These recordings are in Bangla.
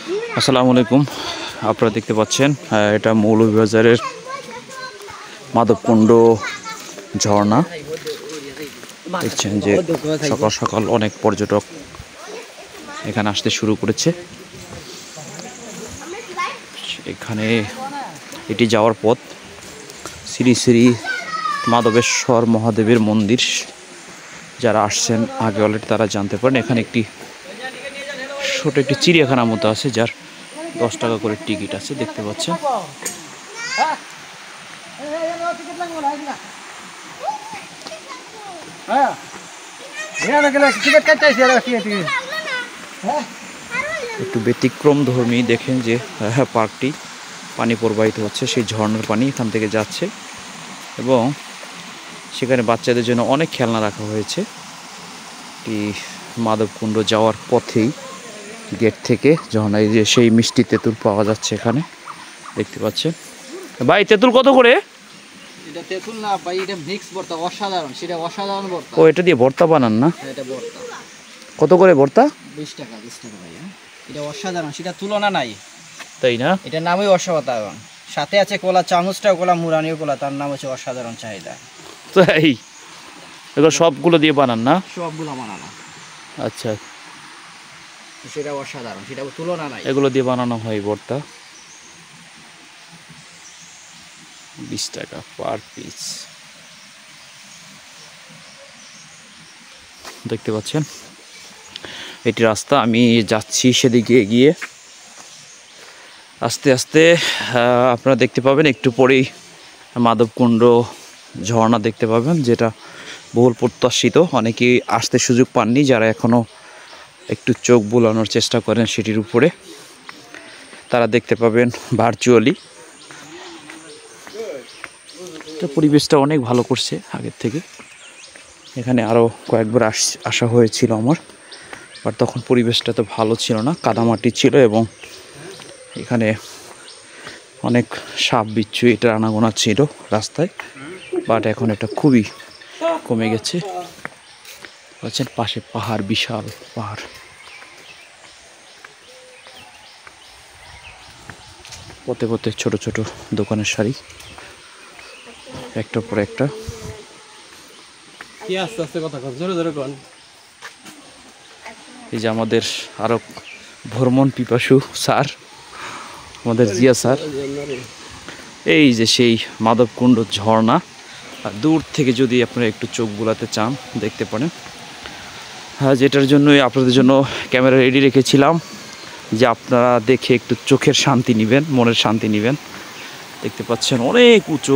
আসসালামু আলাইকুম। আপনারা দেখতে পাচ্ছেন এটা মৌলভীবাজারের মাধবকুণ্ড ঝর্ণা। দেখছেন যে সকাল সকাল অনেক পর্যটক এখানে আসতে শুরু করেছে। এখানে এটি যাওয়ার পথ শ্রী শ্রী মাধবেশ্বর মহাদেবের মন্দির। যারা আসছেন আগে অলরেডি তারা জানতে পারেন। এখানে একটি ছোট একটি চিড়িয়াখানার মতো আছে, যার 10 টাকা করে টিকিট আছে, দেখতে পাচ্ছেন। একটু ব্যতিক্রম ধর্মী দেখেন যে পার্কটি পানি প্রবাহিত হচ্ছে, সেই ঝর্ণার পানি এখান থেকে যাচ্ছে এবং সেখানে বাচ্চাদের জন্য অনেক খেলনা রাখা হয়েছে। মাধবকুণ্ড যাওয়ার পথেই গেট থেকে ঝর্ণায় যে সেই মিষ্টি তেঁতুল পাওয়া যাচ্ছে এখানে, দেখতে পাচ্ছেন। ভাই তেঁতুল কত করে? এটা তেঁতুল না ভাই, এটা মিক্স ভর্তা, অসাধারণ। সেটা অসাধারণ ভর্তা। ও, এটা দিয়ে ভর্তা বানান না? এটা ভর্তা। কত করে ভর্তা? 20 টাকা ভাই। এটা অসাধারণ, সেটা তুলনা নাই, তাই না? এটা নামই অসাধারণ। সাথে আছে কলা, চামচটাও কলা, মুরানিও কলা, তার নাম হচ্ছে অসাধারণ চাহিদা। তাই এগুলো সবগুলো দিয়ে বানান না? সবগুলো বানানো। আচ্ছা, সেটা অসাধারণ, সেটা তুলনা নাই। এগুলো দিয়ে বানানো হয় ভর্তা। 20 টাকা পার পিস। দেখতে পাচ্ছেন এটি রাস্তা। আমি যাচ্ছি সেদিকে এগিয়ে। আস্তে আস্তে আপনারা দেখতে পাবেন একটু পরেই মাধবকুণ্ড ঝর্ণা দেখতে পাবেন, যেটা বহুল প্রত্যাশিত। অনেকেই আসতে সুযোগ পাননি, যারা এখনও একটু চোখ বুলানোর চেষ্টা করেন সেটির উপরে, তারা দেখতে পাবেন ভার্চুয়ালি। পরিবেশটা অনেক ভালো করছে আগের থেকে। এখানে আরও কয়েকবার আসা হয়েছিল আমার, বাট তখন পরিবেশটা তো ভালো ছিল না, কাদামাটি ছিল এবং এখানে অনেক সাপ বিচ্ছু এটা আনাগোনা ছিল রাস্তায়। বাট এখন এটা খুবই কমে গেছে। বলছেন পাশে পাহাড়, বিশাল পাহাড়। পথে পথে ছোট ছোট দোকানের সারি, একটার পর একটা। এই যে আমাদের আরো ভ্রমণ পিপাসু স্যার, আমাদের জিয়া স্যার। এই যে সেই মাধবকুণ্ড ঝর্ণা, আর দূর থেকে যদি আপনারা একটু চোখ বুলাতে চান দেখতে পারেন। হ্যাঁ, যেটার জন্যই আপনাদের জন্য ক্যামেরা রেডি রেখেছিলাম, যে আপনারা দেখে একটু চোখের শান্তি নেবেন, মনের শান্তি নেবেন। দেখতে পাচ্ছেন অনেক উঁচু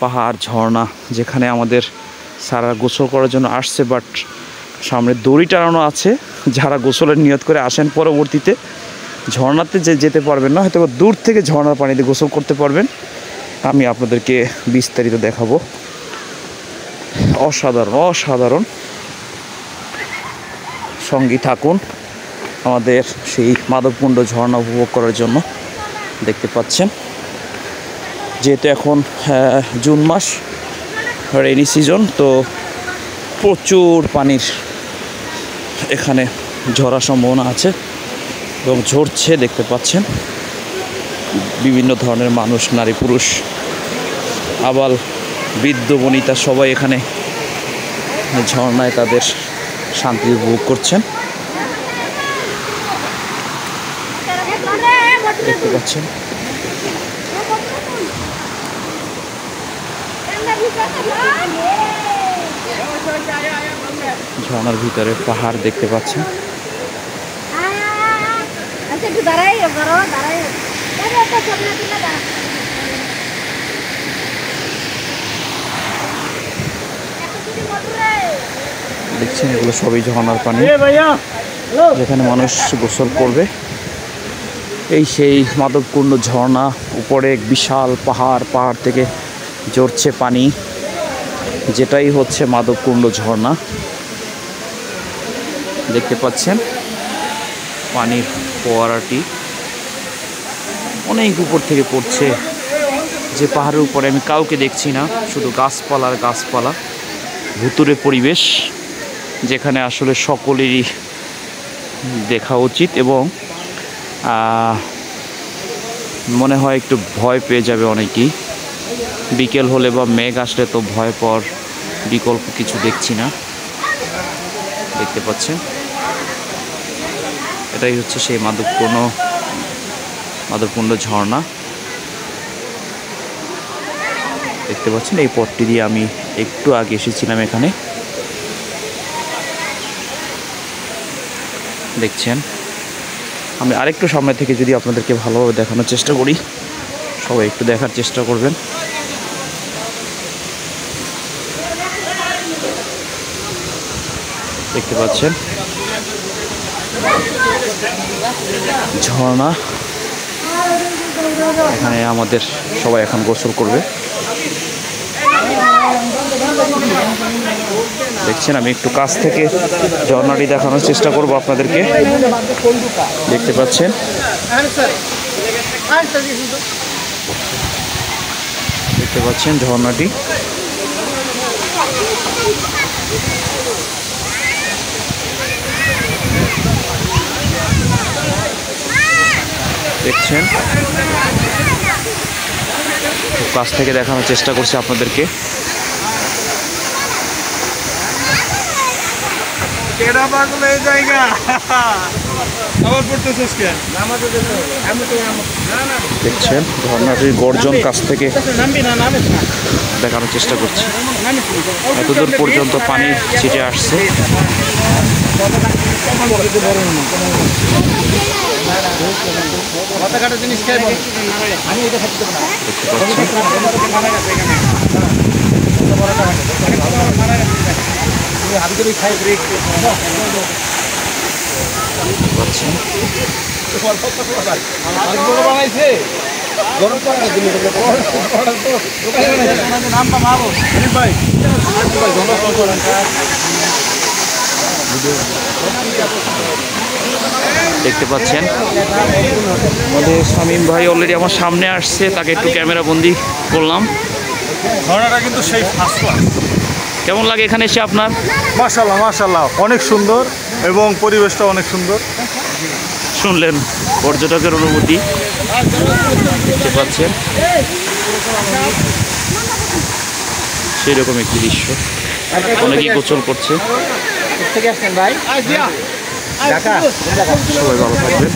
পাহাড়, ঝর্ণা, যেখানে আমাদের সারা গোসল করার জন্য আসছে, বাট সামনে দড়ি টানানো আছে। যারা গোসলের নিয়ত করে আসেন পরবর্তীতে ঝর্ণাতে যেতে পারবেন না, হয়তো দূর থেকে ঝর্ণার পানিতে গোসল করতে পারবেন। আমি আপনাদেরকে বিস্তারিত দেখাবো। অসাধারণ অসাধারণ। সঙ্গী থাকুন আমাদের সেই মাধবকুণ্ড ঝর্ণা উপভোগ করার জন্য। দেখতে পাচ্ছেন যেহেতু এখন জুন মাস, রেইনি সিজন, তো প্রচুর পানির এখানে ঝরার সম্ভাবনা আছে এবং ঝরছে। দেখতে পাচ্ছেন বিভিন্ন ধরনের মানুষ, নারী পুরুষ, আবাল বৃদ্ধ বনিতা সবাই এখানে ঝর্ণায় তাদের শান্তি উপভোগ করছেন। দেখতে পাচ্ছেন ঝর্ণার ভিতরে পাহাড় দেখতে পাচ্ছেন। দেখছেন এগুলো সবই ঝর্ণার পানি, যেখানে মানুষ গোসল করবে। এই সেই মাধবকুণ্ড ঝর্ণা। উপরে এক বিশাল পাহাড়, পাহাড় থেকে ঝরছে পানি, যেটাই হচ্ছে মাধবকুণ্ড ঝর্ণা। দেখতে পাচ্ছেন পানির ফোয়ারাটি অনেক উপর থেকে পড়ছে। যে পাহাড়ের উপরে আমি কাউকে দেখছি না, শুধু গাছপালা আর গাছপালা, ভুতুরে পরিবেশ, যেখানে আসলে সকলেরই দেখা উচিত এবং মনে হয় একটু ভয় পেয়ে যাবে অনেকেই। বিকেল হলে বা মেঘ আসলে তো ভয় পাওয়ার বিকল্প কিছু দেখছি না। দেখতে পাচ্ছেন, এটাই হচ্ছে সেই মাধবকুণ্ড ঝর্ণা। দেখতে পাচ্ছেন এই পথটি দিয়ে আমি একটু আগে এসেছিলাম এখানে। দেখছেন, আমি আরেকটু সামনে থেকে যদি আপনাদেরকে ভালোভাবে দেখানোর চেষ্টা করি, সবাই একটু দেখার চেষ্টা করবেন। দেখতে পাচ্ছেন ঝর্ণা, এখানে আমাদের সবাই এখন গোসল করবে। দেখছেন, আমি একটু কাছ থেকে ঝর্ণাটি দেখানোর চেষ্টা করব আপনাদেরকে। দেখতে পাচ্ছেন, ঝর্ণাটি। দেখছেন, কাছ থেকে দেখানোর চেষ্টা করছি আপনাদেরকে। দেখছেন ঝর্ণাটির গর্জন কাছ থেকে দেখানোর চেষ্টা করছি। এতদূর পর্যন্ত পানি ছিটে আসছে। দেখতে পাচ্ছেন আমাদের শামীম ভাই অলরেডি আমার সামনে আসছে, তাকে একটু ক্যামেরা বন্দি করলাম। ঝর্ণাটা কিন্তু সেই ফার্স্ট ক্লাস। কেমন লাগে এখানে এসে আপনার? মাশাআল্লাহ মাশাআল্লাহ, অনেক সুন্দর এবং পরিবেশটা অনেক সুন্দর। শুনলেন পর্যটকের অনুভূতি। দেখতে পাচ্ছেন সেরকম একটি দৃশ্য, অনেকেই গোসল করছে। ভাই সবাই ভালো থাকবেন।